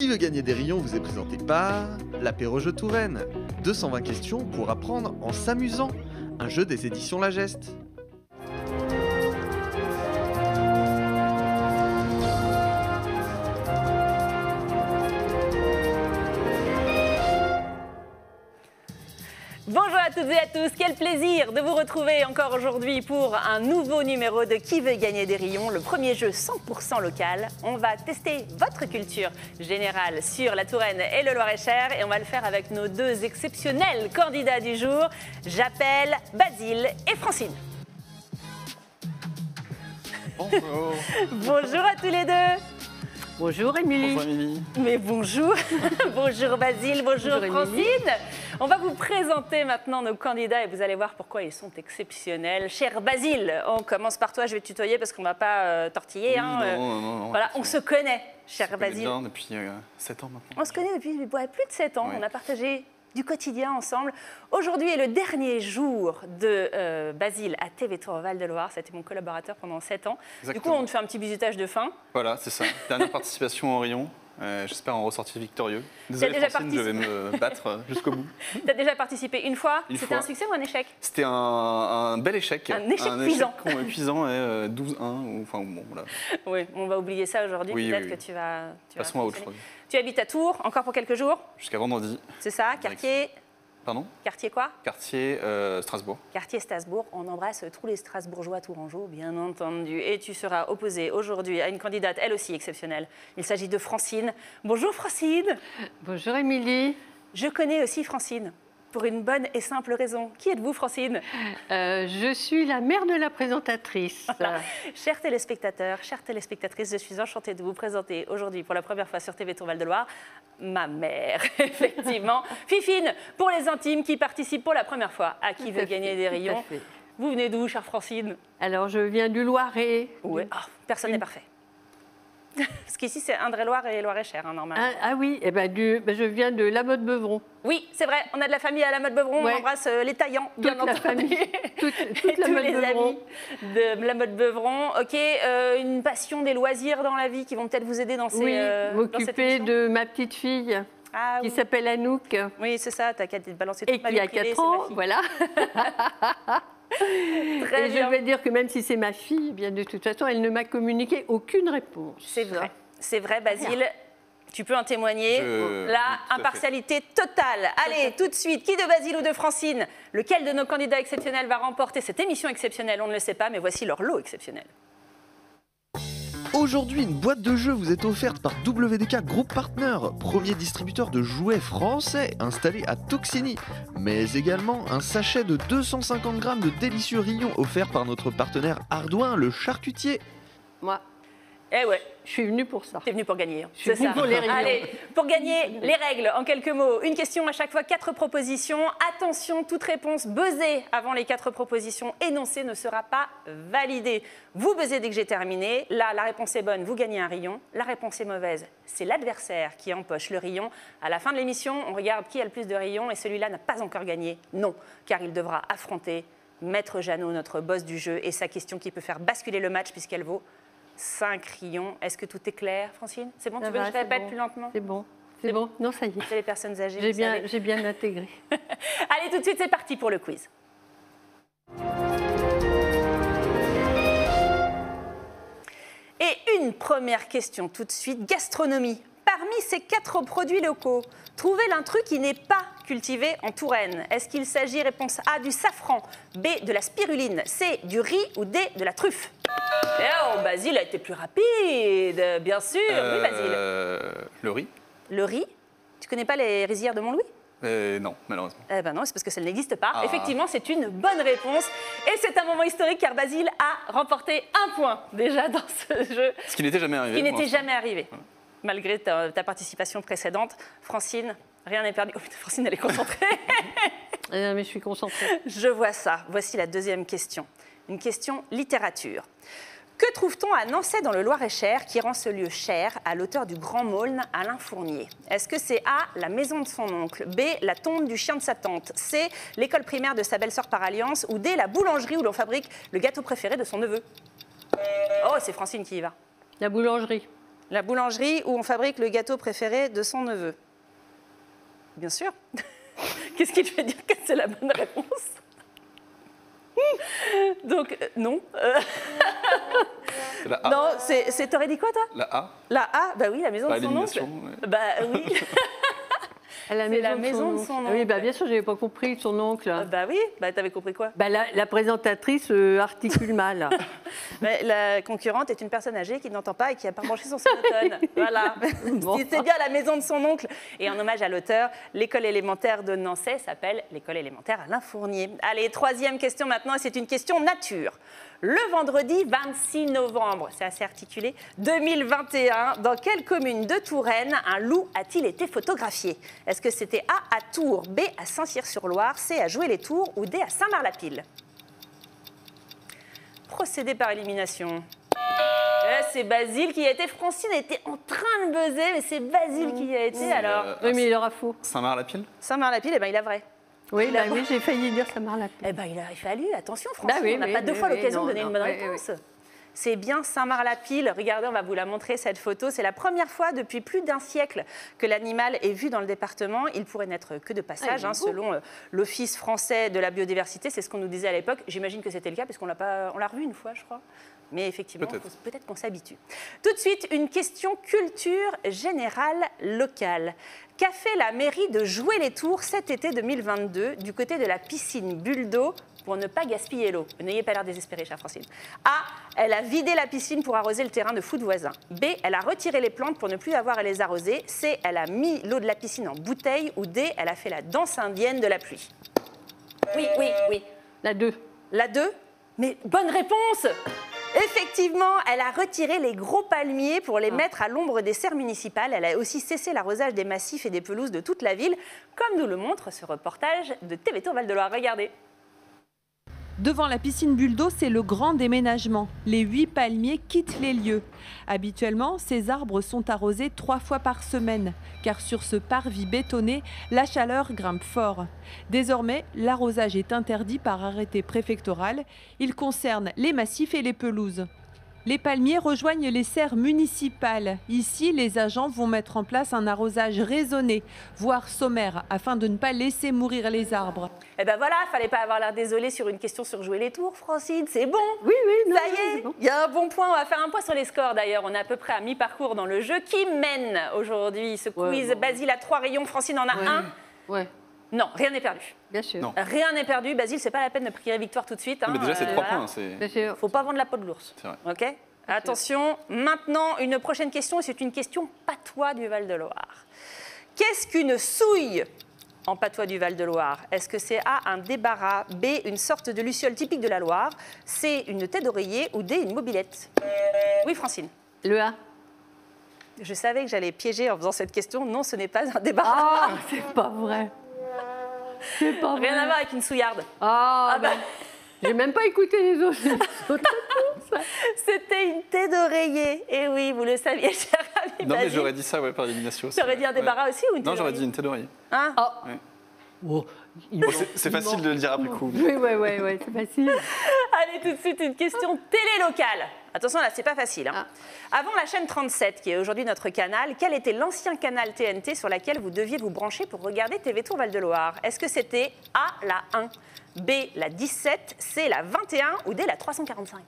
Qui veut gagner des rayons vous est présenté par l'apéro jeu Touraine. 220 questions pour apprendre en s'amusant. Un jeu des éditions La Geste. Bonjour à toutes et à tous, quel plaisir de vous retrouver encore aujourd'hui pour un nouveau numéro de Qui veut gagner des rayons, le premier jeu 100% local. On va tester votre culture générale sur la Touraine et le Loir-et-Cher et on va le faire avec nos deux exceptionnels candidats du jour. J'appelle Basile et Francine. Bonjour. Bonjour à tous les deux. Bonjour Émilie. Bonjour Émilie. Mais bonjour, bonjour Basile, bonjour Francine. On va vous présenter maintenant nos candidats et vous allez voir pourquoi ils sont exceptionnels. Cher Basile, on commence par toi, je vais te tutoyer parce qu'on ne va pas tortiller. Oui, hein, non. Voilà, on se connaît, cher Basile. On se connaît bien depuis 7 ans maintenant. On se connaît depuis plus de 7 ans, Ouais. on a partagé du quotidien ensemble. Aujourd'hui est le dernier jour de Basile à TV Tour Val-de-Loire. C'était mon collaborateur pendant 7 ans. Exactement. Du coup, on te fait un petit visitage de fin. Voilà, c'est ça. Dernière participation au rayon. J'espère en ressortir victorieux. Désolé déjà Francine, je vais me battre jusqu'au bout. Tu as déjà participé une fois. Une C'était fois. un succès ou un échec? C'était un bel échec. Un échec cuisant. Épuisant, 12-1. Enfin, bon, voilà. Oui, on va oublier ça aujourd'hui. Oui, Peut-être oui, que oui. tu vas Passons à autre fonctionner. chose. Tu habites à Tours, encore pour quelques jours. Jusqu'à vendredi. C'est ça, quartier. Pardon? Quartier quoi? Quartier Strasbourg. Quartier Strasbourg. On embrasse tous les Strasbourgeois tourangeaux, bien entendu. Et tu seras opposée aujourd'hui à une candidate, elle aussi exceptionnelle. Il s'agit de Francine. Bonjour Francine. Bonjour Émilie. Je connais aussi Francine, pour une bonne et simple raison. Qui êtes-vous, Francine? Je suis la mère de la présentatrice. Voilà. Chers téléspectateurs, chères téléspectatrices, je suis enchantée de vous présenter aujourd'hui pour la première fois sur TV Tour Val-de-Loire ma mère, effectivement. Fifine, pour les intimes qui participent pour la première fois à Qui veut gagner des rayons. Vous venez d'où, chère Francine? Alors je viens du Loiret. Ouais. Oh, personne n'est parfait. Parce qu'ici, c'est Indre-et-Loire et Loir-et-Cher, hein, normalement. Ah oui, je viens de La Motte-Beuvron. Oui, c'est vrai, on a de la famille à la Motte-Beuvron, Ouais. on embrasse les Taillants, bien Toute la entendu. famille, toute Et la tous les Motte-Beuvron. amis de la Motte-Beuvron. Ok, une passion, des loisirs dans la vie qui vont peut-être vous aider dans ces Oui, dans cette m'occuper émission. de ma petite fille Ah, qui oui. s'appelle Anouk Oui, c'est ça, t'as qu'à te balancer et toute ma qui vie a privée, 4 c'est ma ans. fille. Voilà. Très Et bien. je vais dire que même si c'est ma fille, eh bien de toute façon, elle ne m'a communiqué aucune réponse. C'est vrai, Basile. Tu peux en témoigner. Là, tout à impartialité totale. Allez, tout de suite, qui de Basile ou de Francine? Lequel de nos candidats exceptionnels va remporter cette émission exceptionnelle? On ne le sait pas, mais voici leur lot exceptionnel. Aujourd'hui, une boîte de jeux vous est offerte par WDK Group Partner, premier distributeur de jouets français installé à Toxigny. Mais également un sachet de 250 grammes de délicieux rayons offert par notre partenaire Ardouin, le charcutier. Moi, Eh ouais, je suis venue pour ça. t'es venu pour gagner. Je suis C'est ça. venue pour les rayons. Allez, pour gagner, les règles, en quelques mots. Une question à chaque fois, 4 propositions. Attention, toute réponse buzzée avant les 4 propositions énoncées ne sera pas validée. Vous buzzez dès que j'ai terminé. Là, la réponse est bonne, vous gagnez un rayon. La réponse est mauvaise, c'est l'adversaire qui empoche le rayon. À la fin de l'émission, on regarde qui a le plus de rayons et celui-là n'a pas encore gagné. Non, car il devra affronter Maître Jeannot, notre boss du jeu, et sa question qui peut faire basculer le match puisqu'elle vaut 5 rayons. Est-ce que tout est clair, Francine? C'est bon, tu veux que je répète plus lentement? C'est bon. C'est bon. Non, ça y est. C'est les personnes âgées. J'ai vous savez. bien intégré. Allez, tout de suite, c'est parti pour le quiz. Et une première question tout de suite, gastronomie. Parmi ces 4 produits locaux, trouvez l'intrus qui n'est pas cultivé en Touraine. Est-ce qu'il s'agit, réponse A, du safran, B, de la spiruline, C, du riz ou D, de la truffe? Oh, Basile a été plus rapide, bien sûr. Oui, Basile. Le riz? Le riz? Tu connais pas les rizières de Montlouis? Non, malheureusement. Eh ben non, c'est parce que ça n'existe pas. Ah. Effectivement, c'est une bonne réponse. Et c'est un moment historique car Basile a remporté 1 point déjà dans ce jeu. Ce qui n'était jamais arrivé. Qui pour n'était l'instant. jamais arrivé. Malgré ta participation précédente. Francine, rien n'est perdu. Oh, putain, Francine, elle est concentrée. Mais je suis concentrée. Je vois ça. Voici la deuxième question. Une question littérature. Que trouve-t-on à Nançay dans le Loir-et-Cher qui rend ce lieu cher à l'auteur du Grand Maulne, Alain Fournier? Est-ce que c'est A, la maison de son oncle, B, la tombe du chien de sa tante, C, l'école primaire de sa belle-sœur par alliance, ou D, la boulangerie où l'on fabrique le gâteau préféré de son neveu? Oh, c'est Francine qui y va. La boulangerie. La boulangerie où on fabrique le gâteau préféré de son neveu. Bien sûr. Qu'est-ce qui te fait dire que c'est la bonne réponse? Donc, non. C'est la A. Non, t'aurais dit quoi, toi? La A. La A, bah oui, la maison Par de son oncle. élimination, ouais. Bah oui. À la C'est la maison de son Ah oui, bah, oncle. bien sûr, je n'avais pas compris son oncle. Bah oui, bah t'avais compris quoi? Bah, la présentatrice articule mal. Mais la concurrente est une personne âgée qui n'entend pas et qui n'a pas branché son sonotone. Voilà. Bon. C'est bien la maison de son oncle. Et en hommage à l'auteur, l'école élémentaire de Nançay s'appelle l'école élémentaire Alain Fournier. Allez, troisième question maintenant, et c'est une question nature. Le vendredi 26 novembre, c'est assez articulé, 2021, dans quelle commune de Touraine un loup a-t-il été photographié? Est-ce que c'était A à Tours, B à Saint-Cyr-sur-Loire, C à Joué-les-Tours ou D à Saint-Marc-la-Pile? Procédé par élimination. C'est Basile qui y a été. Francine était en train de buzzer, mais c'est Basile qui y a été alors. Oui, mais il aura faux. Saint-Marc-la-Pile. Saint-Marc-la-Pile, eh ben, il a vrai. Oui, Il a- bah, oui, j'ai failli dire ça marre la Eh ben, il a fallu, attention Francine, Bah oui, on n'a oui, pas deux oui, fois oui, l'occasion non, de donner non, une bonne oui, réponse. C'est bien Saint-Marc-la-Pile. Regardez, on va vous la montrer, cette photo. C'est la première fois depuis plus d'un siècle que l'animal est vu dans le département. Il pourrait n'être que de passage, il est beau. selon l'Office français de la biodiversité. C'est ce qu'on nous disait à l'époque. J'imagine que c'était le cas, parce qu'on l'a revu une fois, je crois. Mais effectivement, peut-être qu'on s'habitue. Tout de suite, une question culture générale locale. Qu'a fait la mairie de Joué-les-Tours cet été 2022 du côté de la piscine Bulle d'eau pour ne pas gaspiller l'eau? N'ayez pas l'air désespéré, chère Francine. A, elle a vidé la piscine pour arroser le terrain de foot voisin. B, elle a retiré les plantes pour ne plus avoir à les arroser. C, elle a mis l'eau de la piscine en bouteille. Ou D, elle a fait la danse indienne de la pluie. Oui, oui, oui. La 2. La 2? Mais bonne réponse! Effectivement, elle a retiré les gros palmiers pour les mettre à l'ombre des serres municipales. Elle a aussi cessé l'arrosage des massifs et des pelouses de toute la ville, comme nous le montre ce reportage de TV Tour Val-de-Loire. Regardez. Devant la piscine Bulle d'eau, c'est le grand déménagement. Les 8 palmiers quittent les lieux. Habituellement, ces arbres sont arrosés 3 fois par semaine, car sur ce parvis bétonné, la chaleur grimpe fort. Désormais, l'arrosage est interdit par arrêté préfectoral. Il concerne les massifs et les pelouses. Les palmiers rejoignent les serres municipales. Ici, les agents vont mettre en place un arrosage raisonné, voire sommaire, afin de ne pas laisser mourir les arbres. Eh ben voilà, fallait pas avoir l'air désolé sur une question sur Joué-les-Tours, Francine, c'est bon. Oui, oui, non, Ça y non, est, c'est bon. il y a un bon point. On va faire un point sur les scores d'ailleurs. On est à peu près à mi-parcours dans le jeu. Qui mène aujourd'hui ce quiz? bon. Basile a 3 rayons, Francine en a Ouais. 1. Ouais, Non, rien n'est perdu. bien sûr. Non. Rien n'est perdu. Basile, c'est pas la peine de prier victoire tout de suite. Mais déjà, c'est 3 voilà. points. C'est... Bien sûr. Faut pas vendre la peau de l'ours. C'est vrai. Ok. Attention, maintenant une prochaine question, et c'est une question patois du Val-de-Loire. Qu'est-ce qu'une souille en patois du Val-de-Loire? Est-ce que c'est A, un débarras, B, une sorte de luciole typique de la Loire, C, une tête d'oreiller ou D, une mobilette? Oui, Francine. Le A. Je savais que j'allais piéger en faisant cette question. Non, ce n'est pas un débarras. Ah, c'est pas vrai. C'est pas vrai. Rien à voir avec une souillarde. Ah, bah. j'ai même pas écouté les autres. C'était une tête d'oreiller. Et oui, vous le saviez, cher ami Non, mais Basile. j'aurais dit ça, ouais, par élimination aussi. T'aurais dit un Ouais. débarras aussi ou une tête Non, j'aurais d'oreiller dit une tête d'oreiller. Hein? Oh, C'est facile de le dire après coup. Oui, c'est facile. Allez, tout de suite, une question télé locale. Attention, là, c'est pas facile. Hein. Avant la chaîne 37, qui est aujourd'hui notre canal, quel était l'ancien canal TNT sur lequel vous deviez vous brancher pour regarder TV Tour Val-de-Loire? Est-ce que c'était A, la 1, B, la 17, C, la 21 ou D, la 345?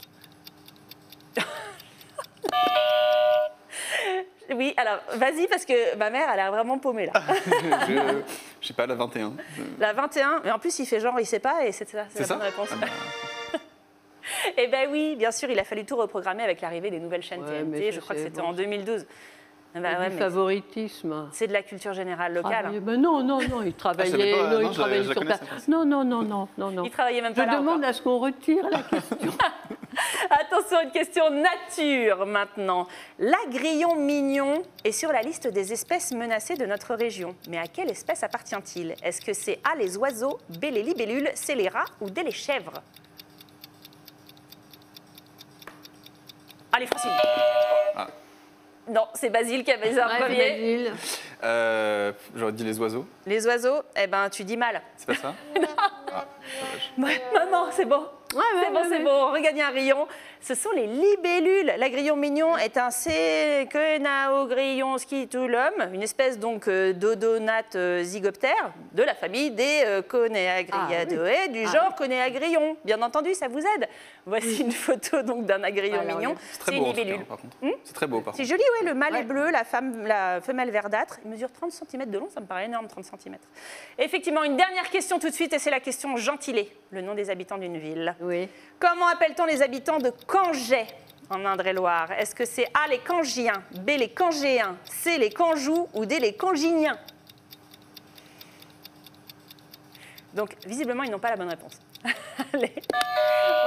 Oui, alors, vas-y, parce que ma mère, elle a l'air vraiment paumée, là. Je sais pas, la 21. La 21, mais en plus, il fait genre, il sait pas, et c'est la C'est ça bonne réponse. Ah bah, Eh bien oui, bien sûr, il a fallu tout reprogrammer avec l'arrivée des nouvelles chaînes Ouais, mais TNT. ça, Je crois que c'est c'était bon. en 2012. Ah bah ouais, Du mais favoritisme. c'est de la culture générale locale. Ah, ben non, il travaillait, pas, non, non, il je travaillait la sur connaissais place. pas. Non. Il travaillait même Je pas là demande encore. à ce qu'on retire la question. Attention, une question nature maintenant. L'agrillon mignon est sur la liste des espèces menacées de notre région. Mais à quelle espèce appartient-il? Est-ce que c'est A, les oiseaux, B, les libellules, C, les rats ou D, les chèvres? Allez, Francine. Ah. Non, c'est Basile qui a baisé en Ouais, premier. Basile. J'aurais dit les oiseaux. Les oiseaux, eh ben, tu dis mal. C'est pas ça? Ah, dommage. Ouais, maman, c'est bon. C'est bon, on regagne un rayon. Ce sont les libellules. L'agrillon mignon est un séquenaogrillon scitulum, une espèce donc d'odonate zygoptère de la famille des Coneagriadoe, du genre Coneagrillon. Bien entendu, ça vous aide. Voici une photo donc d'un agrillon mignon. C'est très une beau, en tout libellule. cas, par contre. C'est très beau, par C'est contre. joli, oui. Le mâle est bleu, la femelle verdâtre. Il mesure 30 cm de long, ça me paraît énorme, 30 cm. Effectivement, une dernière question tout de suite, et c'est la question gentilé, le nom des habitants d'une ville. Oui. Comment appelle-t-on les habitants de Cangey en Indre-et-Loire? Est-ce que c'est A, les Cangiens, B, les Cangéens, C, les Canjous ou D, les Canginiens? Donc, visiblement, ils n'ont pas la bonne réponse. Allez,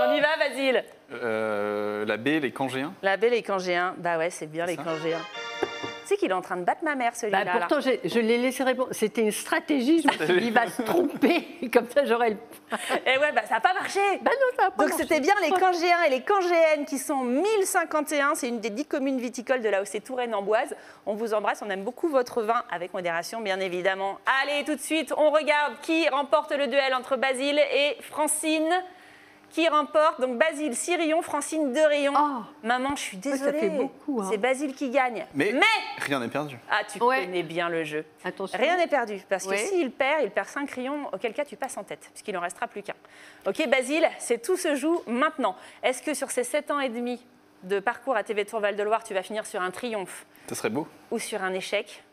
on y va, Basile. La B, les Cangéens. La B, les Cangéens. Bah ouais, c'est bien les ça Cangéens. Tu sais qu'il est en train de battre ma mère, celui-là. Bah, pourtant, je l'ai laissé répondre. C'était une stratégie. Je me suis dit, il va se tromper. Comme ça, j'aurais le point. Et ouais, bah ça n'a pas marché. Bah non, ça a pas Donc marché. c'était bien les Cangéens et les Cangéennes qui sont 1051. C'est une des 10 communes viticoles de la Touraine-Amboise. On vous embrasse, on aime beaucoup votre vin, avec modération bien évidemment. Allez, tout de suite, on regarde qui remporte le duel entre Basile et Francine. Qui remporte donc Basile 6 rayons, Francine 2 rayons. Oh. Maman, je suis désolée. ça fait beaucoup, hein. C'est Basile qui gagne. Mais rien n'est perdu. Ah, tu Ouais. connais bien le jeu. Attention. Rien n'est perdu, parce que Oui. s'il perd, il perd 5 rayons, auquel cas tu passes en tête, puisqu'il n'en restera plus qu'un. Ok, Basile, c'est tout se joue maintenant. Est-ce que sur ces 7 ans et demi de parcours à TV Tour Val-de-Loire, tu vas finir sur un triomphe Ce serait beau. ou sur un échec?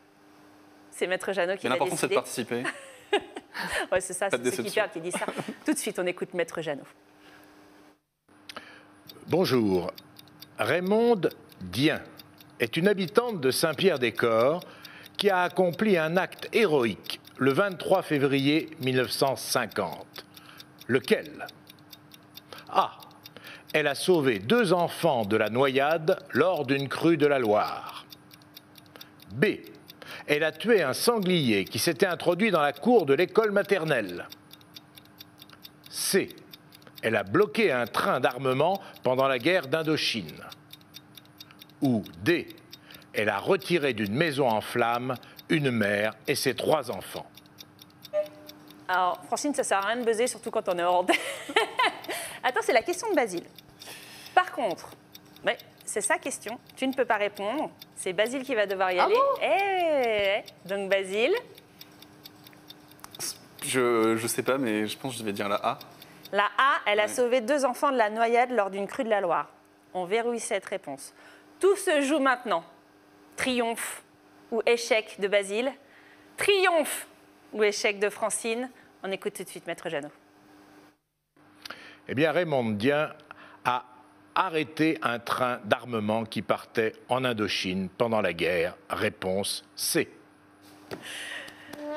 C'est Maître Jeannot qui Mais va l'important, c'est de décider. participer. Ouais, c'est ça, Pas de c'est ceux qui déception. perdent qui disent ça. Tout de suite, on écoute Maître Jeannot. Bonjour. Raymonde Dien est une habitante de Saint-Pierre-des-Corps qui a accompli un acte héroïque le 23 février 1950. Lequel? A. Elle a sauvé 2 enfants de la noyade lors d'une crue de la Loire. B. Elle a tué un sanglier qui s'était introduit dans la cour de l'école maternelle. C. Elle a bloqué un train d'armement pendant la guerre d'Indochine. Ou D. Elle a retiré d'une maison en flammes une mère et ses 3 enfants. Alors, Francine, ça sert à rien de buzzer, surtout quand on est hors antenne. Attends, c'est la question de Basile. Par contre, ouais, c'est sa question. Tu ne peux pas répondre. C'est Basile qui va devoir y aller. Donc, Basile, Je sais pas, mais je pense que je vais dire la A. la A, elle a Ouais. sauvé 2 enfants de la noyade lors d'une crue de la Loire. On verrouille cette réponse. Tout se joue maintenant. Triomphe ou échec de Basile. Triomphe ou échec de Francine. On écoute tout de suite Maître Jeannot. Eh bien, Raymonde Dien a arrêté un train d'armement qui partait en Indochine pendant la guerre. Réponse C. Et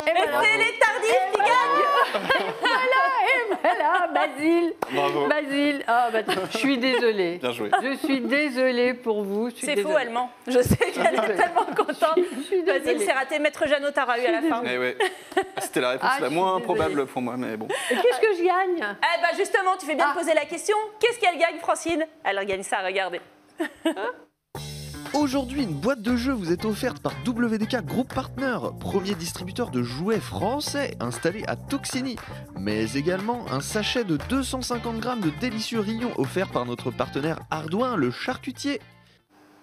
c'est les tardifs qui gagnent. Voilà, Basile. Bravo. Basile. Ah, bah, je suis désolée. Bien joué. Je suis désolée pour vous. je suis C'est faux, désolée. elle ment. Je sais qu'elle est tellement contente. Je suis désolée. Basile, c'est raté. Maître Jeannot t'aura eu à la fin. Eh ouais. C'était la réponse Ah, je la suis moins désolée. probable pour moi, mais bon. Et qu'est-ce que je gagne? Eh ben justement, tu fais bien Ah. de poser la question. Qu'est-ce qu'elle gagne, Francine? Elle gagne ça, regardez. Aujourd'hui, une boîte de jeux vous est offerte par WDK Group Partner, premier distributeur de jouets français installé à Toxigny, mais également un sachet de 250 grammes de délicieux rillons offert par notre partenaire Ardouin, le charcutier.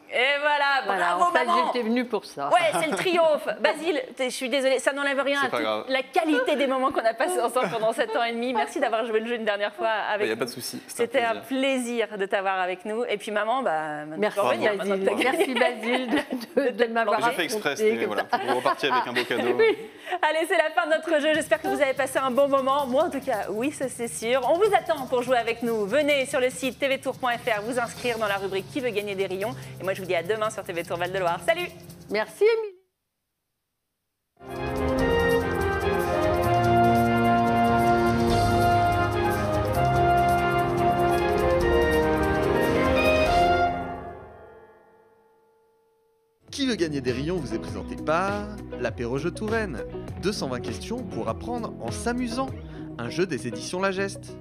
Et voilà, Voilà, bravo en fait, maman. j'étais venue pour ça. Ouais, c'est le triomphe. Basile, je suis désolée, ça n'enlève rien C'est à pas toute grave. la qualité des moments qu'on a passés ensemble pendant 7 ans et demi. Merci d'avoir joué le jeu une dernière fois Il avec n'y a nous. pas de souci. C'était un plaisir de t'avoir avec nous. Et puis maman, bah, maintenant, Merci tu peux revenir, maintenant que Basile. t'as gagné. Merci Basile de m'avoir J'ai fait exprès, raconté c'était comme voilà, ça. pour repartir avec un beau cadeau. Allez, c'est la fin de notre jeu. J'espère que vous avez passé un bon moment. Moi, en tout cas, oui, ça c'est sûr. On vous attend pour jouer avec nous. Venez sur le site tvtour.fr vous inscrire dans la rubrique Qui veut gagner des rayons. Et moi, je vous dis à demain sur TV Tour Val-de-Loire. Salut! Merci Émilie. Qui veut gagner des rayons vous est présenté par l'apéro jeu Touraine. 220 questions pour apprendre en s'amusant. Un jeu des éditions La Geste.